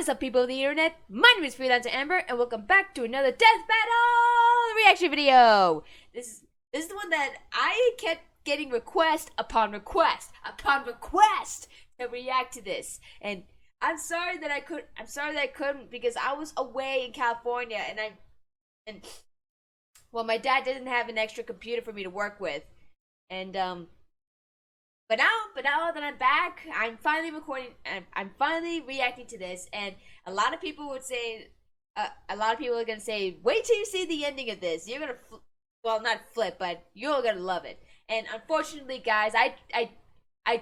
is up, people of the internet? My name is Freelancer Amber, and welcome back to another Death Battle reaction video. This is the one that I kept getting request upon request to react to this, and I'm sorry that I couldn't because I was away in California, and my dad didn't have an extra computer for me to work with, and But now that I'm back, I'm finally recording. I'm finally reacting to this, and a lot of people would say, a lot of people are gonna say, "Wait till you see the ending of this. You're gonna, not flip, but you're gonna love it." And unfortunately, guys, I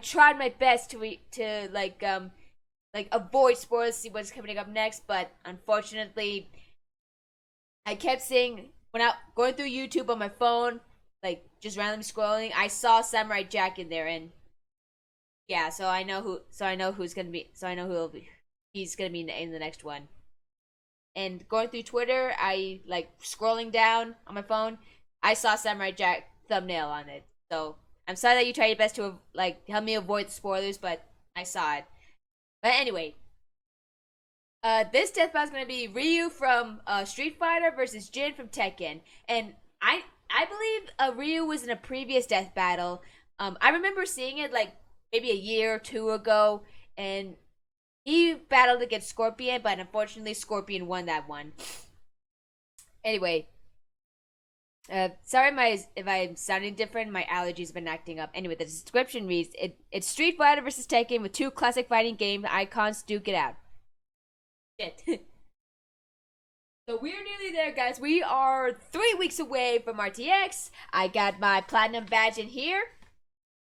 tried my best to avoid spoilers, see what's coming up next, but unfortunately, I kept seeing when I going through YouTube on my phone, like just randomly scrolling, I saw Samurai Jack in there, and yeah, so I know who he's gonna be in the next one. And going through Twitter, I scrolling down on my phone, I saw Samurai Jack thumbnail on it. So I'm sorry that you tried your best to help me avoid the spoilers, but I saw it. But anyway, this death battle is gonna be Ryu from Street Fighter versus Jin from Tekken, and I believe Ryu was in a previous death battle. I remember seeing it maybe a year or two ago, and he battled against Scorpion, but unfortunately Scorpion won that one. Anyway, sorry if I'm sounding different, my allergies have been acting up. Anyway, the description reads, it's Street Fighter versus Tekken with two classic fighting game icons duke it out. Shit. So we're nearly there, guys. We are 3 weeks away from RTX. I got my platinum badge in here,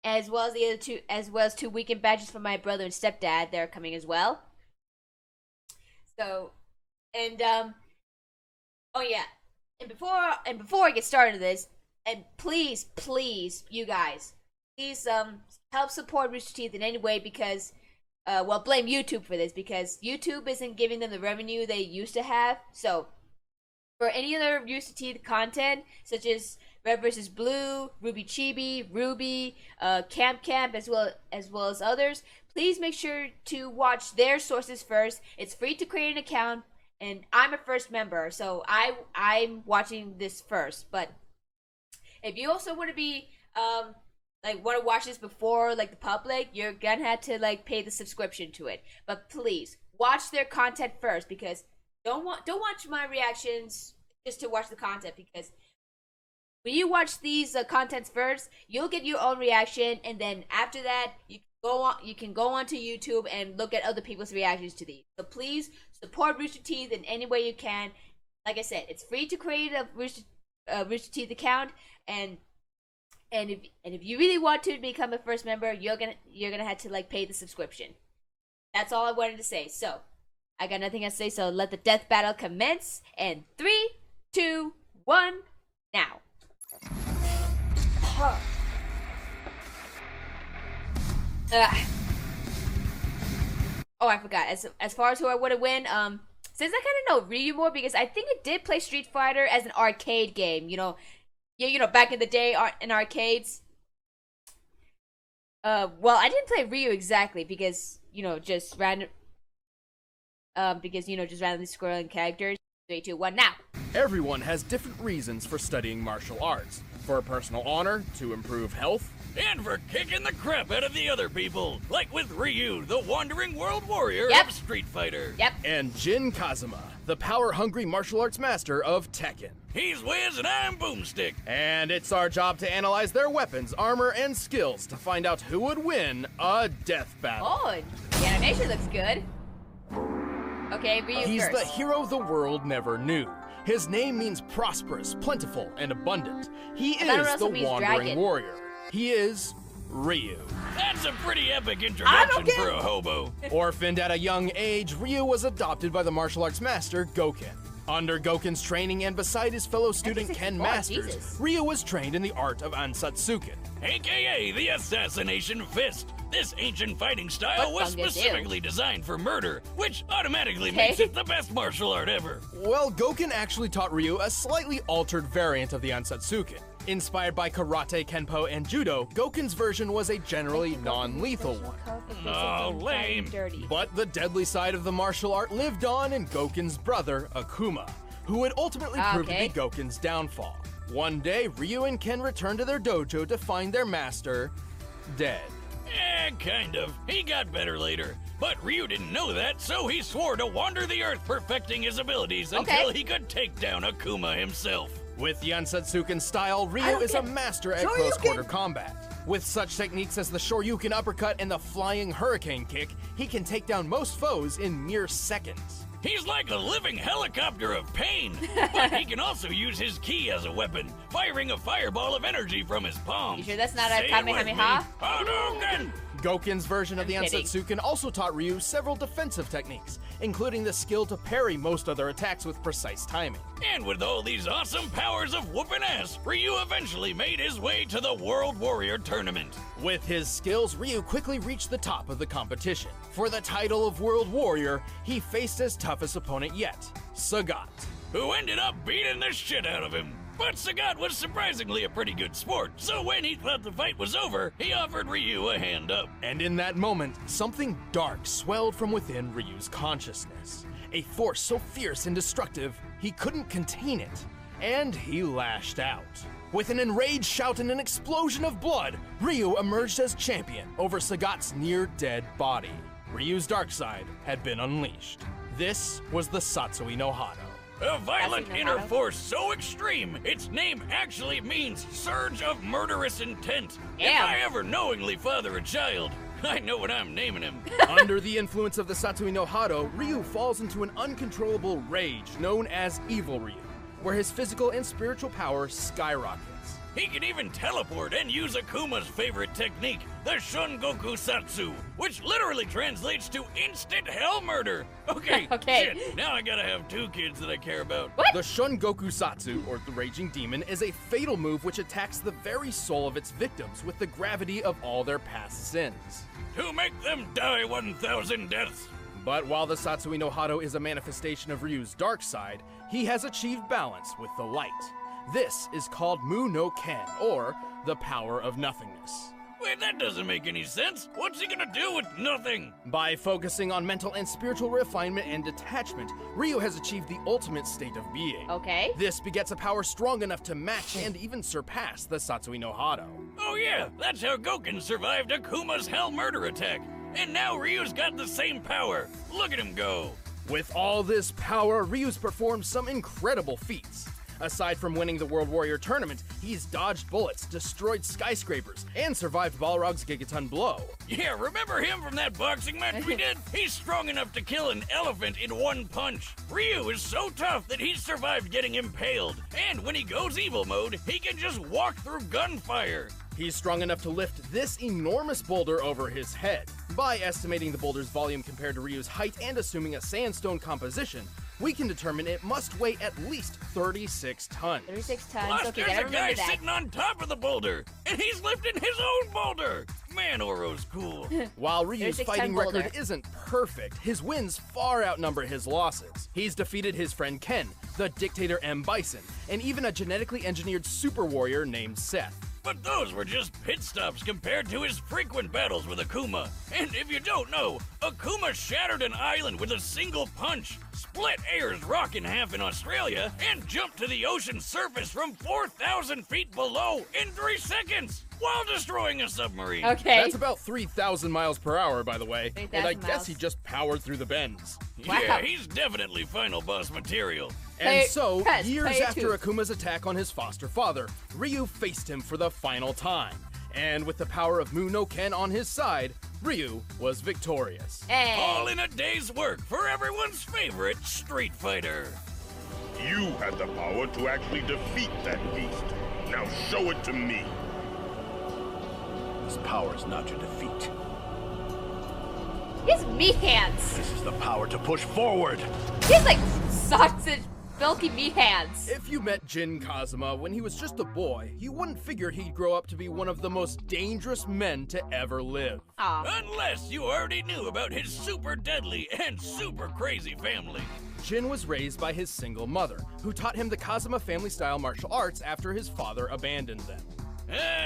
as well as two weekend badges for my brother and stepdad. They're coming as well. So, and oh yeah, and before I get started this, and please, you guys, please help support Rooster Teeth in any way, because blame YouTube for this, because YouTube isn't giving them the revenue they used to have. So for any other Rooster Teeth content, such as Red vs. Blue, Ruby Chibi, Ruby, Camp, as well as others, please make sure to watch their sources first. It's free to create an account, and I'm a first member, so I'm watching this first. But if you also want to be want to watch this before the public, you're gonna have to pay the subscription to it. But please watch their content first, because don't watch my reactions just to watch the content, because when you watch these contents first, you'll get your own reaction, and then after that, you can go onto YouTube and look at other people's reactions to these. So please support Rooster Teeth in any way you can. Like I said, it's free to create a Rooster Teeth account, and if you really want to become a first member, you're gonna have to pay the subscription. That's all I wanted to say. So I got nothing else to say. So let the death battle commence. And 3, 2, 1, now. Oh, I forgot. As far as who I would have win, since I kind of know Ryu more, because I think it did play Street Fighter as an arcade game. Back in the day in arcades. I didn't play Ryu exactly, because just randomly scrolling characters. 3, 2, 1, now. Everyone has different reasons for studying martial arts. For personal honor, to improve health, and for kicking the crap out of the other people, like with Ryu, the wandering world warrior of Street Fighter. Yep. And Jin Kazuma, the power-hungry martial arts master of Tekken. He's Wiz and I'm Boomstick. And it's our job to analyze their weapons, armor, and skills to find out who would win a death battle. Oh, the animation looks good. Okay, Ryu He's first. the hero the world never knew. His name means prosperous, plentiful, and abundant. He is the wandering warrior. He is Ryu. That's a pretty epic introduction for a hobo. Orphaned at a young age, Ryu was adopted by the martial arts master Goken. Under Goken's training and beside his fellow student Ken Masters, Ryu was trained in the art of Ansatsuken, aka the Assassination Fist. This ancient fighting style was specifically designed for murder, which automatically makes it the best martial art ever. Well, Goken actually taught Ryu a slightly altered variant of the Ansatsuken. Inspired by karate, kenpo, and judo, Goken's version was a generally non-lethal one. Oh, lame. But the deadly side of the martial art lived on in Goken's brother, Akuma, who would ultimately prove to be Goken's downfall. One day, Ryu and Ken returned to their dojo to find their master dead. Kind of. He got better later. But Ryu didn't know that, so he swore to wander the earth perfecting his abilities until he could take down Akuma himself. With the Ansatsuken style, Ryu is a master at close-quarter combat. With such techniques as the Shoryuken uppercut and the flying hurricane kick, he can take down most foes in mere seconds. He's like a living helicopter of pain, but he can also use his ki as a weapon, firing a fireball of energy from his palms. You sure that's not a Kamehameha? Hadouken! Goken's version of the Ansatsuken also taught Ryu several defensive techniques, including the skill to parry most other attacks with precise timing. And with all these awesome powers of whooping ass, Ryu eventually made his way to the World Warrior Tournament. With his skills, Ryu quickly reached the top of the competition. For the title of World Warrior, he faced his toughest opponent yet, Sagat, who ended up beating the shit out of him. But Sagat was surprisingly a pretty good sport, so when he thought the fight was over, he offered Ryu a hand up. And in that moment, something dark swelled from within Ryu's consciousness. A force so fierce and destructive, he couldn't contain it. And he lashed out. With an enraged shout and an explosion of blood, Ryu emerged as champion over Sagat's near-dead body. Ryu's dark side had been unleashed. This was the Satsui no Hado. A violent inner force so extreme, its name actually means surge of murderous intent. If I ever knowingly father a child, I know what I'm naming him. Under the influence of the Satsui no Hado, Ryu falls into an uncontrollable rage known as Evil Ryu, where his physical and spiritual power skyrockets. He can even teleport and use Akuma's favorite technique, the Shungoku Satsu, which literally translates to instant hell murder. Okay, shit, now I gotta have two kids that I care about. What? The Shungoku Satsu, or the Raging Demon, is a fatal move which attacks the very soul of its victims with the gravity of all their past sins. To make them die 1,000 deaths. But while the Satsui no Hado is a manifestation of Ryu's dark side, he has achieved balance with the light. This is called Mu no Ken, or the power of nothingness. Wait, that doesn't make any sense. What's he gonna do with nothing? By focusing on mental and spiritual refinement and detachment, Ryu has achieved the ultimate state of being. Okay. This begets a power strong enough to match and even surpass the Satsui no Hado. Oh yeah, that's how Goken survived Akuma's hell murder attack. And now Ryu's got the same power. Look at him go. With all this power, Ryu's performed some incredible feats. Aside from winning the World Warrior Tournament, he's dodged bullets, destroyed skyscrapers, and survived Balrog's Gigaton blow. Yeah, remember him from that boxing match we did? He's strong enough to kill an elephant in one punch. Ryu is so tough that he's survived getting impaled. And when he goes evil mode, he can just walk through gunfire. He's strong enough to lift this enormous boulder over his head. By estimating the boulder's volume compared to Ryu's height and assuming a sandstone composition, we can determine it must weigh at least 36 tons. 36 tons. Plus, there's a guy sitting on top of the boulder, and he's lifting his own boulder. Man, Oro's cool. While Ryu's fighting record isn't perfect, his wins far outnumber his losses. He's defeated his friend Ken, the dictator M. Bison, and even a genetically engineered super warrior named Seth. But those were just pit stops compared to his frequent battles with Akuma. And if you don't know, Akuma shattered an island with a single punch, split Ayers Rock in half in Australia, and jumped to the ocean's surface from 4,000 feet below in 3 seconds while destroying a submarine. Okay. That's about 3,000 miles per hour, by the way. And I guess he just powered through the bends. Wow. Yeah, he's definitely final boss material. And so, years after Akuma's attack on his foster father, Ryu faced him for the final time. And with the power of Mu no Ken on his side, Ryu was victorious. Hey. All in a day's work for everyone's favorite Street Fighter. You had the power to actually defeat that beast. Now show it to me. This power is not your defeat. He has meat hands. This is the power to push forward. He has like sausage bulky meat hands. If you met Jin Kazuma when he was just a boy, you wouldn't figure he'd grow up to be one of the most dangerous men to ever live. Aw. Unless you already knew about his super deadly and super crazy family. Jin was raised by his single mother, who taught him the Kazuma family-style martial arts after his father abandoned them.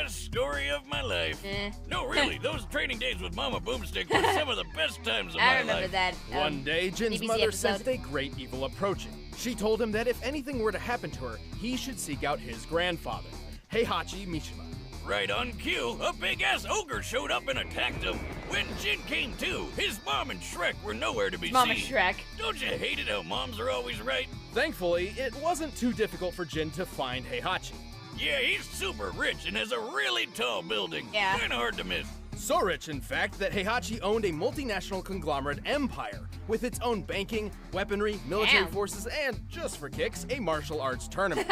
Story of my life. Eh. No, really, those training days with Mama Boomstick were some of the best times of my life. I remember that. One day, Jin's BBC mother episode. sensed a great evil approaching. She told him that if anything were to happen to her, he should seek out his grandfather, Heihachi Mishima. Right on cue, a big-ass ogre showed up and attacked him. When Jin came to, his mom and Shrek were nowhere to be Mama seen. Shrek. Don't you hate it how moms are always right? Thankfully, it wasn't too difficult for Jin to find Heihachi. Yeah, he's super rich and has a really tall building. Yeah. Kinda hard to miss. So rich, in fact, that Heihachi owned a multinational conglomerate empire with its own banking, weaponry, military Damn. forces, and, just for kicks, a martial arts tournament.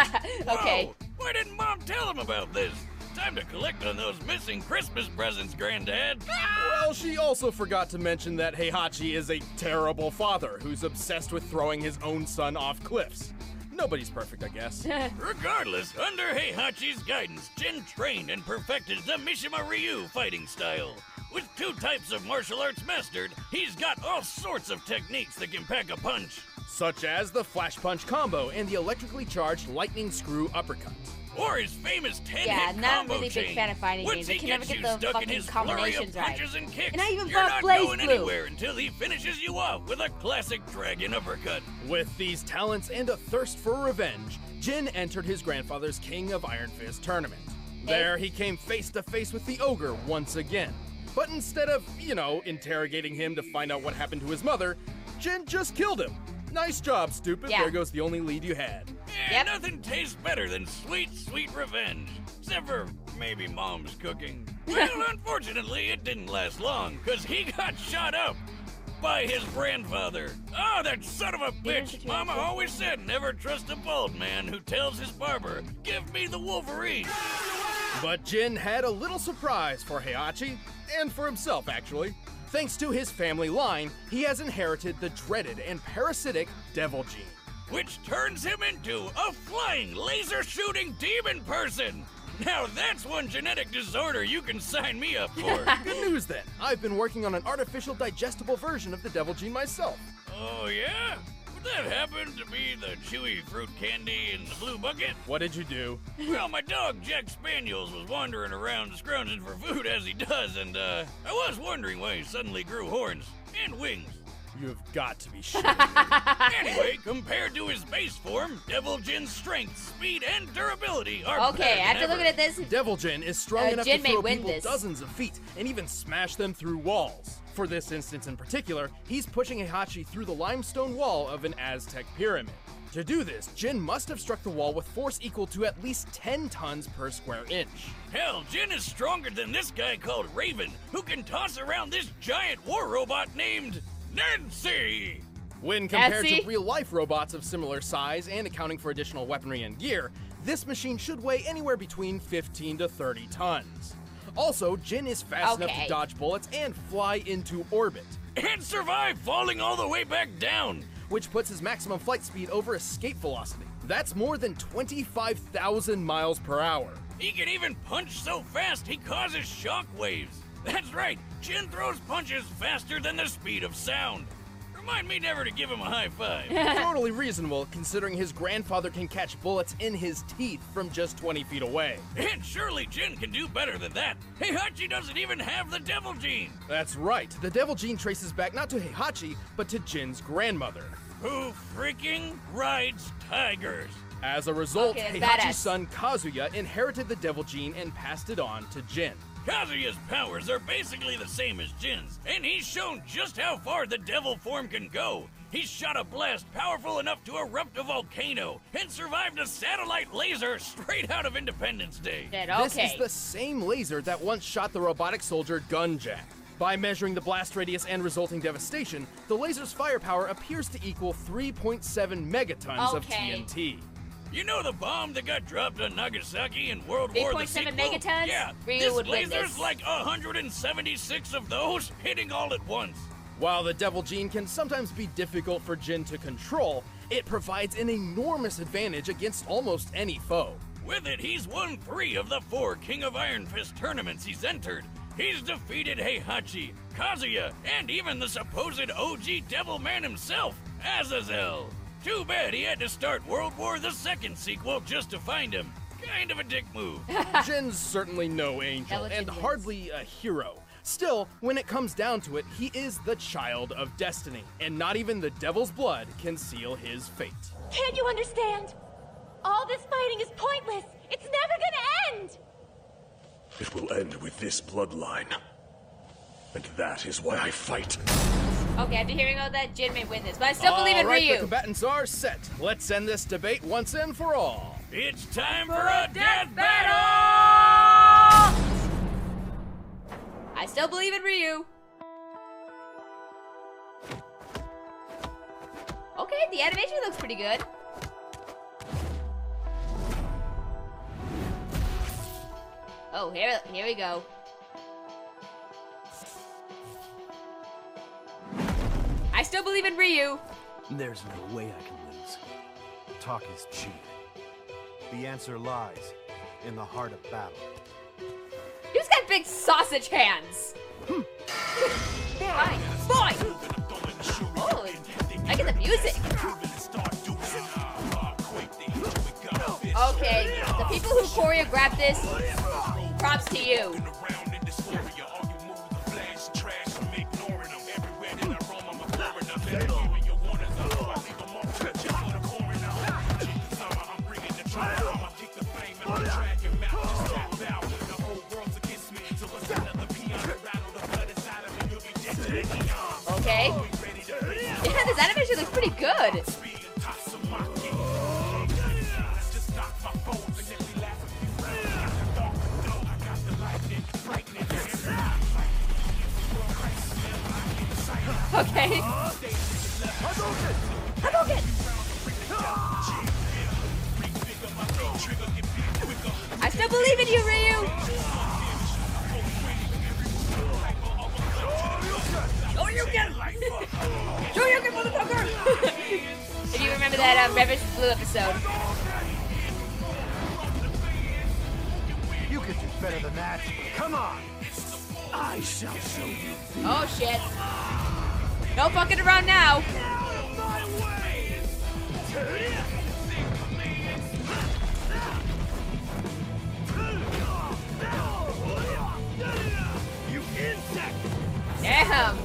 Okay. Whoa, why didn't Mom tell him about this? Time to collect on those missing Christmas presents, Granddad. Well, she also forgot to mention that Heihachi is a terrible father who's obsessed with throwing his own son off cliffs. Nobody's perfect, I guess. Regardless, under Heihachi's guidance, Jin trained and perfected the Mishima Ryu fighting style. With 2 types of martial arts mastered, he's got all sorts of techniques that can pack a punch. Such as the flash punch combo and the electrically charged lightning screw uppercut. Or his famous 10-hit Yeah, not a combo really big chain. fan of fighting Once games. I he can never gets get you the stuck in fucking his flurry of combinations right. punches and kicks, And I even you're bought not Blaze going Blue. anywhere until he finishes you off with a classic dragon uppercut. With these talents and a thirst for revenge, Jin entered his grandfather's King of Iron Fist tournament. There, he came face to face with the ogre once again. But instead of, interrogating him to find out what happened to his mother, Jin just killed him. Nice job, stupid. Yeah. There goes the only lead you had. Yeah, Yep. nothing tastes better than sweet, sweet revenge. Except for maybe Mom's cooking. Well, unfortunately, it didn't last long, because he got shot up by his grandfather. Oh, that son of a bitch! Mama always said never trust a bald man who tells his barber, give me the Wolverine. But Jin had a little surprise for Heihachi, and for himself, actually. Thanks to his family line, he has inherited the dreaded and parasitic Devil Gene. Which turns him into a flying, laser-shooting demon person. Now that's one genetic disorder you can sign me up for. Good news then, I've been working on an artificial digestible version of the Devil Gene myself. Oh yeah? Would that happen to be the chewy fruit candy in the blue bucket? What did you do? Well, my dog Jack Spaniels was wandering around scrounging for food as he does, and I was wondering why he suddenly grew horns and wings. You've got to be shitting. Anyway, compared to his base form, Devil Jin's strength, speed, and durability are Okay, better than after ever. looking at this, Devil Jin is strong enough Jin to may throw win people this. dozens of feet and even smash them through walls. For this instance in particular, he's pushing Heihachi through the limestone wall of an Aztec pyramid. To do this, Jin must have struck the wall with force equal to at least 10 tons per square inch. Hell, Jin is stronger than this guy called Raven, who can toss around this giant war robot named Nancy. When compared Nancy? to real-life robots of similar size and accounting for additional weaponry and gear, this machine should weigh anywhere between 15 to 30 tons. Also, Jin is fast enough Okay. to dodge bullets and fly into orbit, And survive falling all the way back down. which puts his maximum flight speed over escape velocity. That's more than 25,000 miles per hour. He can even punch so fast he causes shock waves. That's right, Jin throws punches faster than the speed of sound. Remind me never to give him a high five. Totally reasonable, considering his grandfather can catch bullets in his teeth from just 20 feet away. And surely Jin can do better than that. Heihachi doesn't even have the Devil Gene. That's right, the Devil Gene traces back not to Heihachi, but to Jin's grandmother. Who freaking rides tigers? As a result, Okay, Heihachi's badass. son Kazuya inherited the Devil Gene and passed it on to Jin. Kazuya's powers are basically the same as Jin's, and he's shown just how far the devil form can go. He's shot a blast powerful enough to erupt a volcano and survived a satellite laser straight out of Independence Day. Dead. This Okay. is the same laser that once shot the robotic soldier Gunjack. By measuring the blast radius and resulting devastation, the laser's firepower appears to equal 3.7 megatons of Okay. TNT. You know the bomb that got dropped on Nagasaki in World War the 3.7 sequel? megatons? Yeah, Ryu this would win laser's this. like 176 of those hitting all at once. While the Devil Gene can sometimes be difficult for Jin to control, it provides an enormous advantage against almost any foe. With it, he's won 3 of the 4 King of Iron Fist tournaments he's entered. He's defeated Heihachi, Kazuya, and even the supposed OG Devil Man himself, Azazel. Too bad he had to start World War II sequel just to find him. Kind of a dick move. Jin's certainly no angel and hardly a hero. Still, when it comes down to it, he is the child of destiny, and not even the devil's blood can seal his fate. Can't you understand? All this fighting is pointless. It's never gonna end. It will end with this bloodline. And that is why I fight. Okay, after hearing all that, Jin may win this, but I still believe in All right, Ryu. the combatants are set. Let's end this debate once and for all. It's time for a death battle! I still believe in Ryu. Okay, the animation looks pretty good. Oh, here we go. I still believe in Ryu. There's no way I can lose. Talk is cheap. The answer lies in the heart of battle. Who's got big sausage hands? Boy! Oh, I get the music. Okay, the people who choreographed this, props to you. Okay. Yeah, this animation looks pretty good. Okay. Hadouken! I still believe in you, Ryu! Shoryuken, motherfucker! If you remember that Reverse Blue episode. You could do better than that. Come on! I shall show you. Oh shit. No fucking around now. You insect! Damn.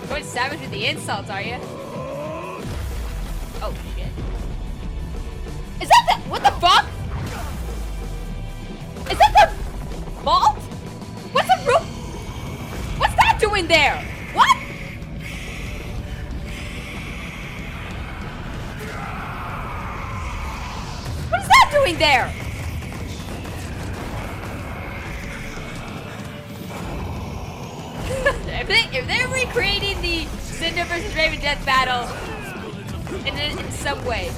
Going savage with the insults, are you? Oh shit. Is that the what the fuck? Is that the vault? What's the roof? What's that doing there? What? What is that doing there? if they're recreating the Cinder versus Raven death battle in some way.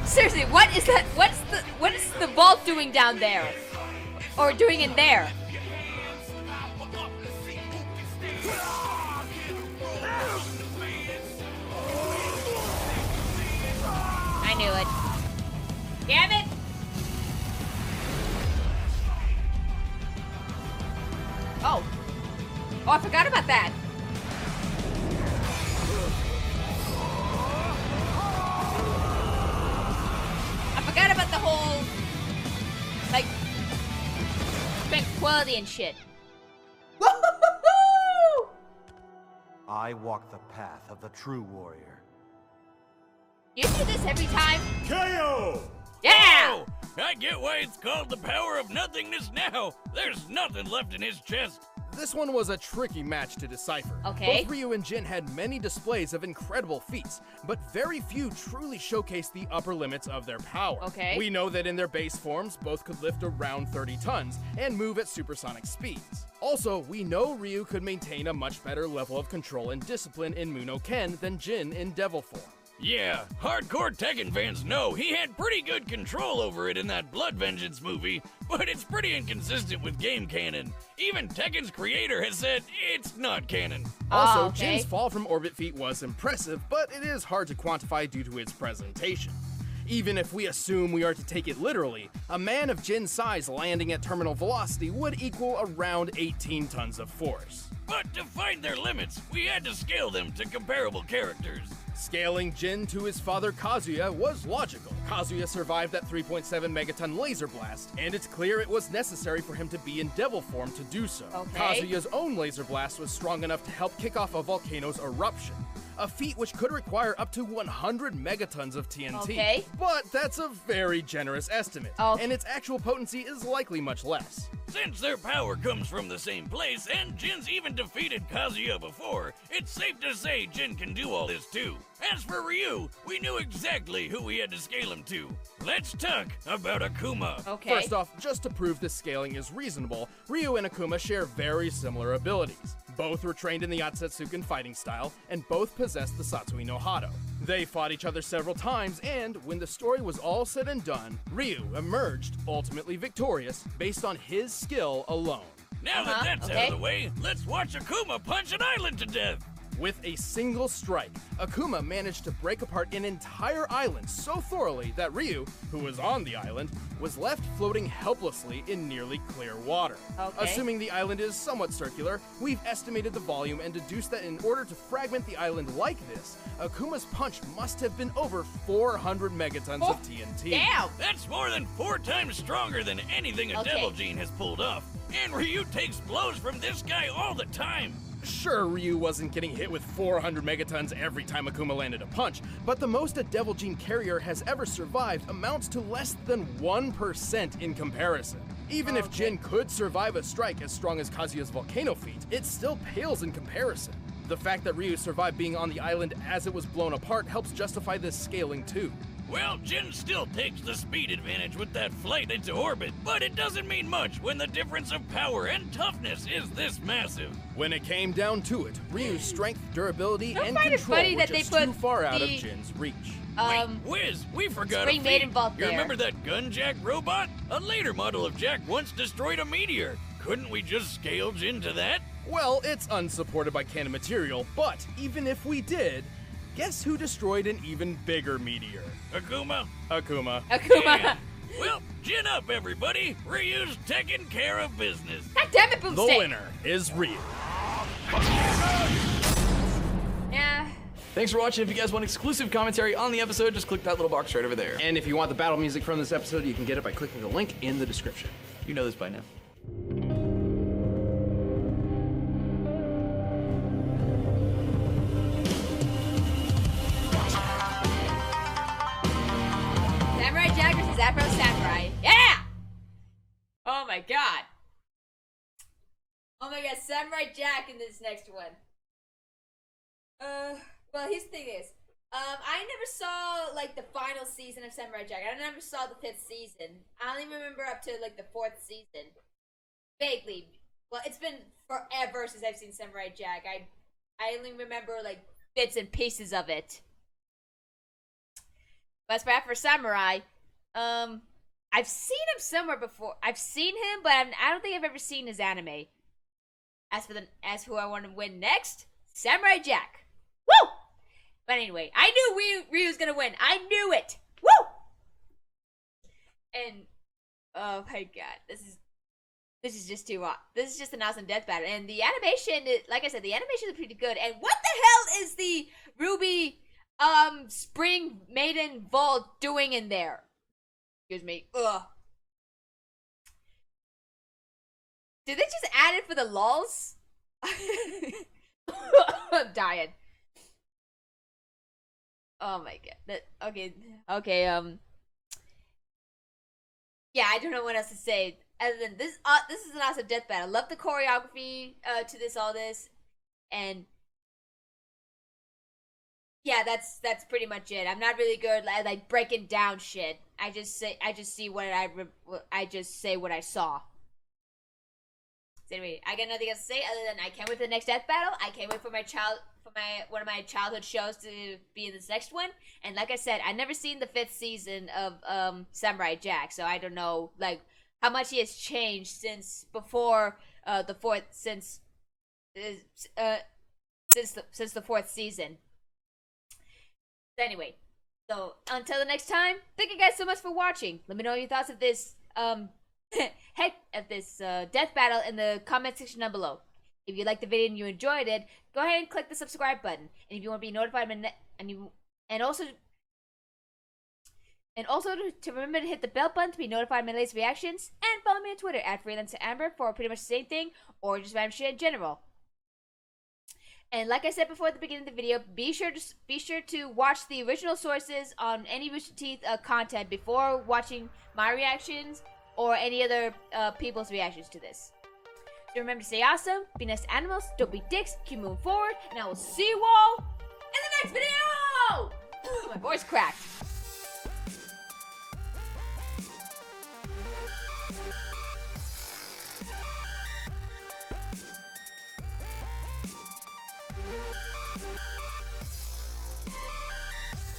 Seriously, what is that? What is the vault doing down there? Or doing in there? I knew it. Damn it! Oh. Oh, I forgot about that. I forgot about the whole, like, tranquility and shit. Woo-hoo-hoo-hoo! I walk the path of the true warrior. You do this every time? KO! Yeah! Oh, I get why it's called the power of nothingness now. There's nothing left in his chest. This one was a tricky match to decipher. Okay. Both Ryu and Jin had many displays of incredible feats, but very few truly showcased the upper limits of their power. Okay. We know that in their base forms, both could lift around 30 tons and move at supersonic speeds. Also, we know Ryu could maintain a much better level of control and discipline in Muno Ken than Jin in Devil form. Yeah, hardcore Tekken fans know he had pretty good control over it in that Blood Vengeance movie, but it's pretty inconsistent with game canon. Even Tekken's creator has said it's not canon. Also, okay. Jin's fall from orbit feat was impressive, but it is hard to quantify due to its presentation. Even if we assume we are to take it literally, a man of Jin's size landing at terminal velocity would equal around 18 tons of force. But to find their limits, we had to scale them to comparable characters. Scaling Jin to his father Kazuya was logical. Kazuya survived that 3.7 megaton laser blast, and it's clear it was necessary for him to be in devil form to do so. Okay. Kazuya's own laser blast was strong enough to help kick off a volcano's eruption, a feat which could require up to 100 megatons of TNT. Okay. But that's a very generous estimate, Okay. and its actual potency is likely much less. Since their power comes from the same place, and Jin's even defeated Kazuya before, it's safe to say Jin can do all this too. As for Ryu, we knew exactly who we had to scale him to. Let's talk about Akuma. Okay. First off, just to prove this scaling is reasonable, Ryu and Akuma share very similar abilities. Both were trained in the Yatsutsuken fighting style, and both possessed the Satsui no Hado. They fought each other several times, and when the story was all said and done, Ryu emerged ultimately victorious based on his skill alone. Now that that's out okay. of the way, let's watch Akuma punch an island to death. With a single strike, Akuma managed to break apart an entire island so thoroughly that Ryu, who was on the island, was left floating helplessly in nearly clear water. Okay. Assuming the island is somewhat circular, we've estimated the volume and deduced that in order to fragment the island like this, Akuma's punch must have been over 400 megatons of TNT. Damn! That's more than 4 times stronger than anything a Okay. Devil Gene has pulled off. And Ryu takes blows from this guy all the time. Sure, Ryu wasn't getting hit with 400 megatons every time Akuma landed a punch, but the most a Devil Gene carrier has ever survived amounts to less than 1% in comparison. Even if Jin could survive a strike as strong as Kazuya's volcano feat, it still pales in comparison. The fact that Ryu survived being on the island as it was blown apart helps justify this scaling too. Well, Jin still takes the speed advantage with that flight into orbit, but it doesn't mean much when the difference of power and toughness is this massive. When it came down to it, Ryu's strength, durability, I and find it control funny were that they just put too far out of the- Jin's reach. Wait, Wiz, we forgot Spring a Maiden feat. Vault You there. remember that gun Jack robot? A later model of Jack once destroyed a meteor. Couldn't we just scale Jin to that? Well, it's unsupported by canon material, but even if we did, guess who destroyed an even bigger meteor? Akuma? Akuma. Akuma! Damn. Well, gin up, everybody. Ryu's taking care of business. God damn it, The Boomstick! winner is Ryu. Yeah. Thanks for watching. If you guys want exclusive commentary on the episode, just click that little box right over there. And if you want the battle music from this episode, you can get it by clicking the link in the description. You know this by now. Samurai Jack versus Afro Samurai. Yeah! Oh my god. Oh my god, Samurai Jack in this next one. Well, here's the thing is, I never saw, like, the final season of Samurai Jack. I never saw the 5th season. I only remember up to, like, the 4th season. Vaguely. Well, it's been forever since I've seen Samurai Jack. I only remember, like, bits and pieces of it. But as for Afro Samurai, I've seen him somewhere before. I've seen him, but I don't think I've ever seen his anime. As who I want to win next, Samurai Jack. Woo! But anyway, I knew Ryu's gonna win. I knew it. Woo! And oh my god, this is just too hot. This is just an awesome death battle, and the animation, like I said, the animation is pretty good. And what the hell is the Ruby Spring Maiden Vault doing in there? Excuse me. Ugh. Did they just add it for the lulz? I'm dying. Oh my god. Okay. Yeah, I don't know what else to say. other than this is an awesome death battle. Love the choreography to all this, and yeah, that's pretty much it. I'm not really good at like breaking down shit. I just say what I saw. So anyway, I got nothing else to say other than I can't wait for the next death battle. I can't wait for one of my childhood shows to be in this next one. And like I said, I've never seen the 5th season of Samurai Jack, so I don't know like how much he has changed since before the 4th since the 4th season. So anyway, so until the next time, thank you guys so much for watching. Let me know your thoughts of this death battle in the comment section down below. If you liked the video and you enjoyed it, go ahead and click the subscribe button. And if you want to be notified and also to remember to hit the bell button to be notified of my latest reactions, and follow me on Twitter at FreelancerAmber for pretty much the same thing or just random shit in general. And like I said before at the beginning of the video, be sure to watch the original sources on any Rooster Teeth content before watching my reactions or any other people's reactions to this. So remember to stay awesome, be nice to animals, don't be dicks, keep moving forward, and I will see you all in the next video! My voice cracked.